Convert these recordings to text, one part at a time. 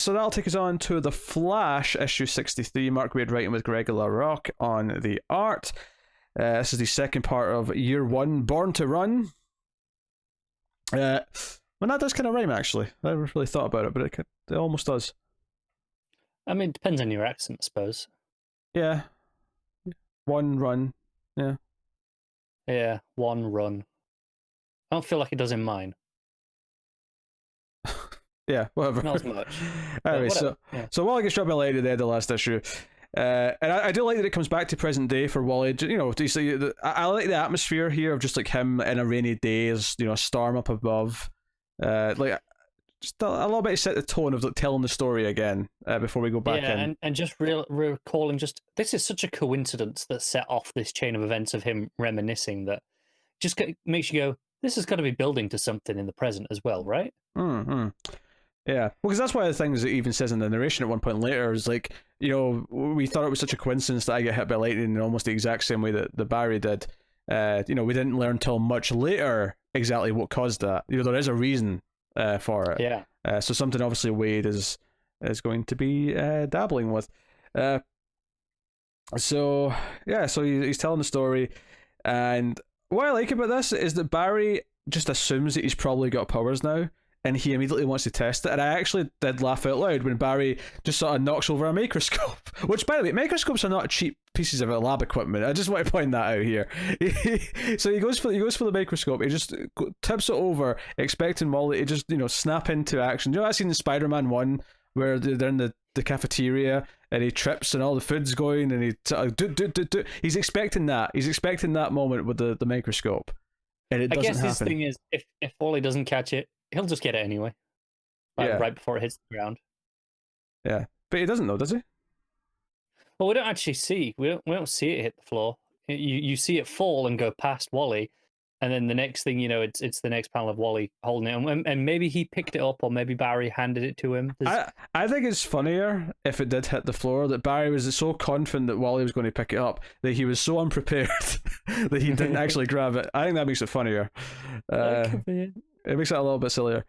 So that'll take us on to The Flash, issue 63, Mark Waid writing with Greg LaRocque on the art. This is the second part of Year 1, Born to Run. Well, that does kind of rhyme, actually. I never really thought about it, but it almost does. I mean, it depends on your accent, I suppose. Yeah. One run. Yeah. Yeah, one run. I don't feel like it does in mine. Yeah, whatever. Not as much. Anyway, so Wally gets dropped by light at the end of the last issue. And I do like that it comes back to present day for Wally. You know, I like the atmosphere here of just like him in a rainy day, as you know, a storm up above. Like just a little bit to set the tone of like, telling the story again before we go back in. and just recalling just this is such a coincidence that set off this chain of events of him reminiscing that just makes you go, this has got to be building to something in the present as well, right? Mm-hmm. Yeah, because that's one of the things it even says in the narration at one point later is like, you know, we thought it was such a coincidence that I get hit by lightning in almost the exact same way that the Barry did. You know, we didn't learn till much later exactly what caused that. You know, there is a reason for it. Yeah. So something obviously Waid is going to be dabbling with. So he's telling the story, and what I like about this is that Barry just assumes that he's probably got powers now, and he immediately wants to test it. And I actually did laugh out loud when Barry just sort of knocks over a microscope, which, by the way, microscopes are not cheap pieces of lab equipment. I just want to point that out here. So he goes for the microscope. He just tips it over, expecting Wally to just, you know, snap into action. You know, I've seen in Spider-Man 1 where they're in the cafeteria and he trips and all the food's going and he he's expecting that. He's expecting that moment with the microscope, and it doesn't happen. I guess his thing is, if Wally doesn't catch it, he'll just get it anyway. Right before it hits the ground. Yeah. But he doesn't though, does he? Well, we don't actually see. We don't see it hit the floor. You see it fall and go past Wally, and then the next thing you know, it's the next panel of Wally holding it, and maybe he picked it up, or maybe Barry handed it to him. I think it's funnier if it did hit the floor, that Barry was so confident that Wally was going to pick it up that he was so unprepared that he didn't actually grab it. I think that makes it funnier. It makes it a little bit sillier.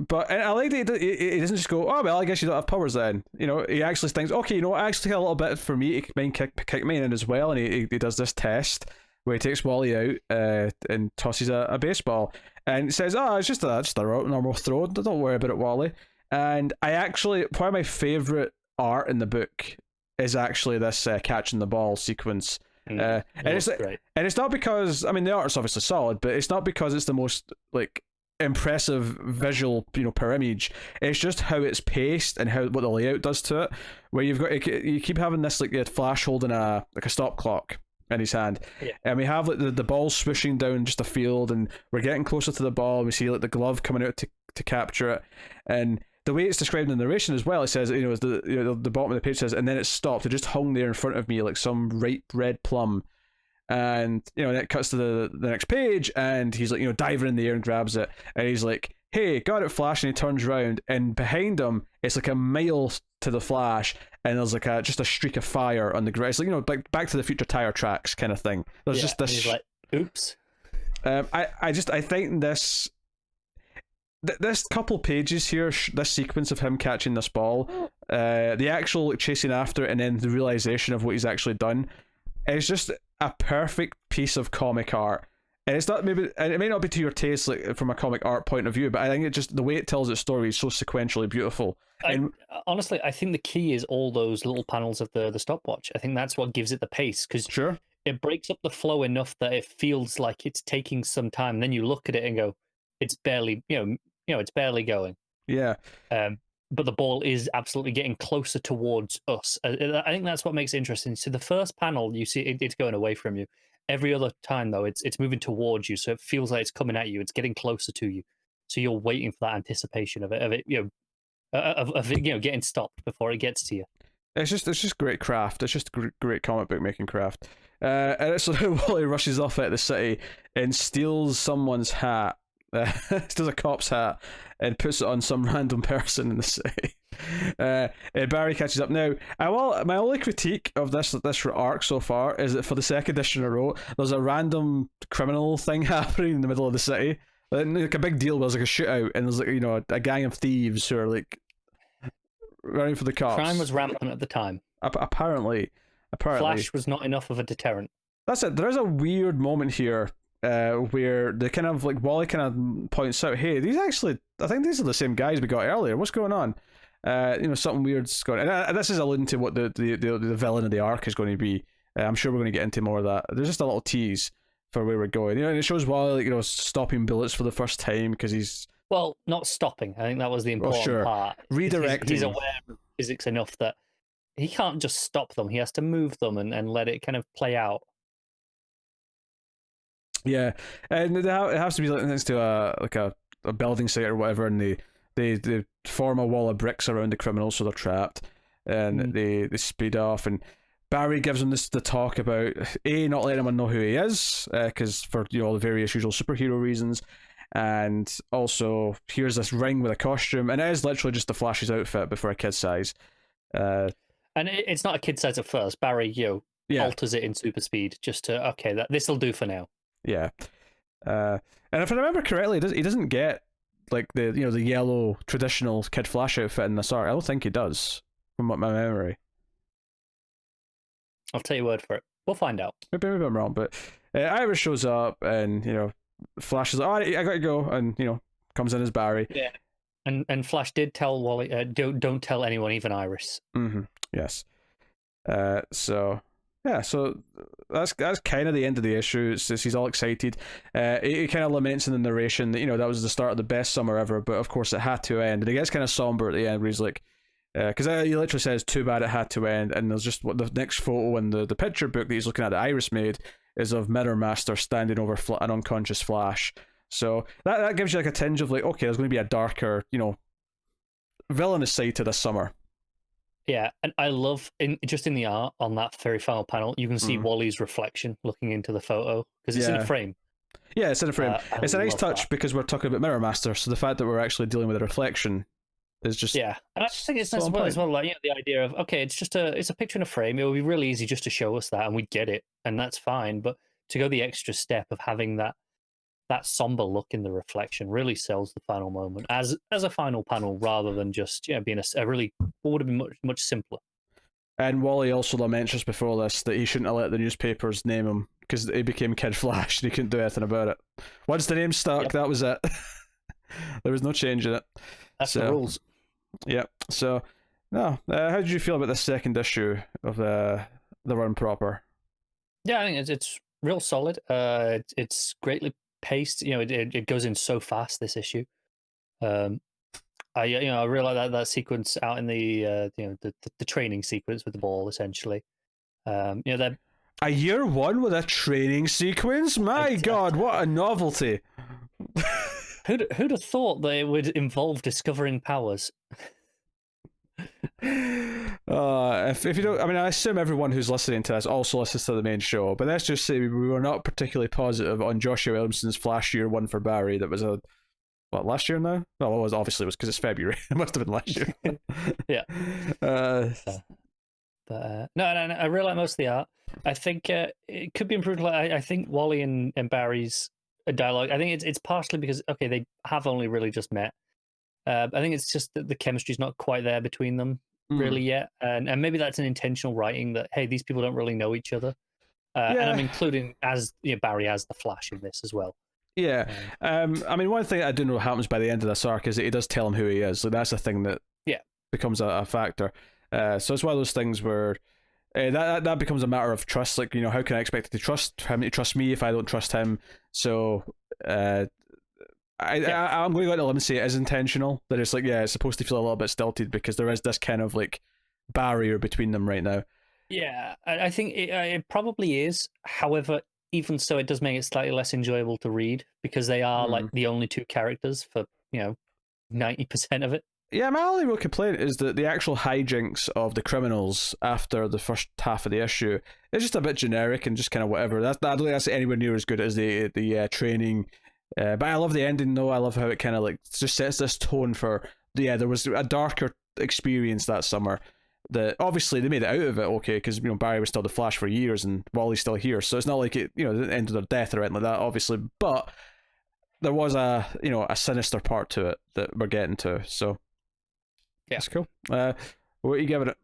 But and I like that he doesn't just go, oh, well, I guess you don't have powers then. You know, he actually thinks, okay, you know what, I actually got a little bit for me to kick me in as well. And he does this test where he takes Wally out and tosses a baseball. And says, oh, it's just a normal throw. Don't worry about it, Wally. And I actually, one of my favourite art in the book is actually this catching the ball sequence. And it's not because, I mean, the art's obviously solid, but it's not because it's the most like impressive visual, you know, per image. It's just how it's paced and what the layout does to it, where you keep having this like Flash holding a stop clock in his hand, and we have like the ball swooshing down just a field, and we're getting closer to the ball, and we see like the glove coming out to capture it, and the way it's described in the narration as well, it says, you know, the bottom of the page says, and then it stopped. It just hung there in front of me like some ripe red plum. And, you know, and it cuts to the next page, and he's like, you know, diving in the air and grabs it. And he's like, hey, got it, Flash. And he turns around, and behind him, it's like a mile to the Flash, and there's like just a streak of fire on the ground. It's like, you know, like Back to the Future tire tracks kind of thing. There's just this. He's like, oops. I think this couple pages here, this sequence of him catching this ball, the actual chasing after it, and then the realization of what he's actually done, is just a perfect piece of comic art. And it's not, maybe, and it may not be to your taste, like from a comic art point of view, but I think it just, the way it tells its story is so sequentially beautiful. Honestly, I think the key is all those little panels of the stopwatch. I think that's what gives it the pace, because it breaks up the flow enough that it feels like it's taking some time. And then you look at it and go, it's barely, it's barely going. Yeah. But the ball is absolutely getting closer towards us. I think that's what makes it interesting. So the first panel, you see it's going away from you. Every other time, though, it's moving towards you. So it feels like it's coming at you. It's getting closer to you. So you're waiting for that anticipation of it, getting stopped before it gets to you. It's just great craft. It's just great comic book making craft. And it's so Wally rushes off out of the city and steals someone's hat. Steals a cop's hat and puts it on some random person in the city. Barry catches up. Now, my only critique of this arc so far is that for the second issue in a row, there's a random criminal thing happening in the middle of the city. Like a big deal was like a shootout, and there's like, you know, a gang of thieves who are like running for the cops. Crime was rampant at the time. Apparently. Flash was not enough of a deterrent. That's it. There is a weird moment here where they kind of like Wally kind of points out, hey, I think these are the same guys we got earlier. What's going on? Something weird's going on. And this is alluding to what the villain of the arc is going to be. I'm sure we're going to get into more of that. There's just a little tease for where we're going. And it shows Wally, stopping bullets for the first time because he's... Well, not stopping. I think that was the important part. Redirecting. He's aware of physics enough that he can't just stop them. He has to move them and let it kind of play out. Yeah, and it has to be next to a building site or whatever, and they form a wall of bricks around the criminals, so they're trapped, and they speed off, and Barry gives them the talk about not letting anyone know who he is, because for all the various usual superhero reasons, and also here's this ring with a costume, and it is literally just the Flash's outfit but for a kid size. And it's not a kid size at first. Barry, alters it in super speed just to this'll do for now. Yeah, and if I remember correctly, he doesn't get like the yellow traditional Kid Flash outfit in this arc. I don't think he does, from my memory. I'll take your word for it. We'll find out. Maybe I'm wrong, but Iris shows up, and Flash is like, "Oh, I gotta go," and comes in as Barry. Yeah, and Flash did tell Wally, "Don't tell anyone, even Iris." Mm-hmm. Yes. So that's kind of the end of the issue. He's all excited. He kind of laments in the narration that that was the start of the best summer ever, but of course it had to end. And he gets kind of somber at the end where he's like, because he literally says, "Too bad it had to end." And there's just what the next photo in the picture book that he's looking at that Iris made is of Mirror Master standing over an unconscious Flash. So that gives you like a tinge of like, okay, there's going to be a darker, villainous side to this summer. Yeah, and I love in the art on that very final panel, you can see Wally's reflection looking into the photo because it's in a frame. Yeah, it's in a frame. It's a nice touch because we're talking about Mirror Master, so the fact that we're actually dealing with a reflection is just and I just think it's nice as well. Like the idea of it's a picture in a frame. It would be really easy just to show us that, and we'd get it, and that's fine. But to go the extra step of having that somber look in the reflection really sells the final moment as a final panel rather than just being a really what would have been much simpler. And Wally also laments just before this that he shouldn't have let the newspapers name him because he became Kid Flash and he couldn't do anything about it. Once the name stuck, that was it. There was no change in it. That's the rules. Yeah. So, no. How did you feel about the second issue of the run proper? Yeah, I think it's real solid. It's greatly paced. It goes in so fast, this issue. I really like that sequence out in the training sequence with the ball, essentially. They're a year one with a training sequence. My God, what a novelty! Who'd have thought that it would involve discovering powers? If you don't, I assume everyone who's listening to this also listens to the main show. But let's just say we were not particularly positive on Joshua Williamson's Flash year one for Barry. That was last year now? No, it was because it's February. It must have been last year. Yeah. No, I really like most of the art. I think it could be improved. I think Wally and Barry's dialogue. I think it's partially because they have only really just met. I think it's just that the chemistry's not quite there between them really yet, and maybe that's an intentional writing that these people don't really know each other. And I'm including Barry as the Flash in this as well. Yeah, one thing I do know happens by the end of this arc is that he does tell him who he is. Like that's a thing that becomes a factor. So it's one of those things where that becomes a matter of trust. Like how can I expect him to trust me if I don't trust him? So I'm going to go out on a limb and say it is intentional. That it's like it's supposed to feel a little bit stilted because there is this kind of like barrier between them right now. Yeah, I think it probably is. However, even so, it does make it slightly less enjoyable to read because they are like the only two characters for 90% of it. Yeah, my only real complaint is that the actual hijinks of the criminals after the first half of the issue is just a bit generic and just kind of whatever. I don't think that's anywhere near as good as the training. But I love the ending though. I love how it kind of like just sets this tone for there was a darker experience that summer. That obviously they made it out of it because Barry was still the Flash for years and Wally's still here, so it's not like it the end of their death or anything like that, obviously. But there was a sinister part to it that we're getting to. So that's cool. What are you giving it?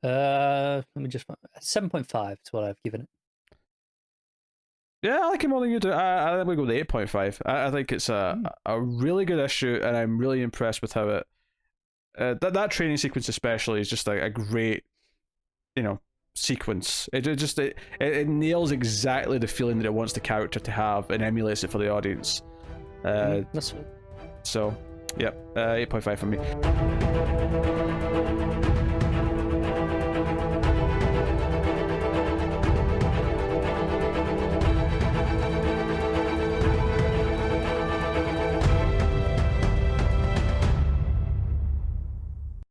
Let me just 7.5 is what I've given it. Yeah, I like it more than you do. I think we go with 8.5. I think it's a really good issue, and I'm really impressed with how it. That training sequence especially is just a great, sequence. It nails exactly the feeling that it wants the character to have and emulates it for the audience. That's So, yep, 8.5 for me.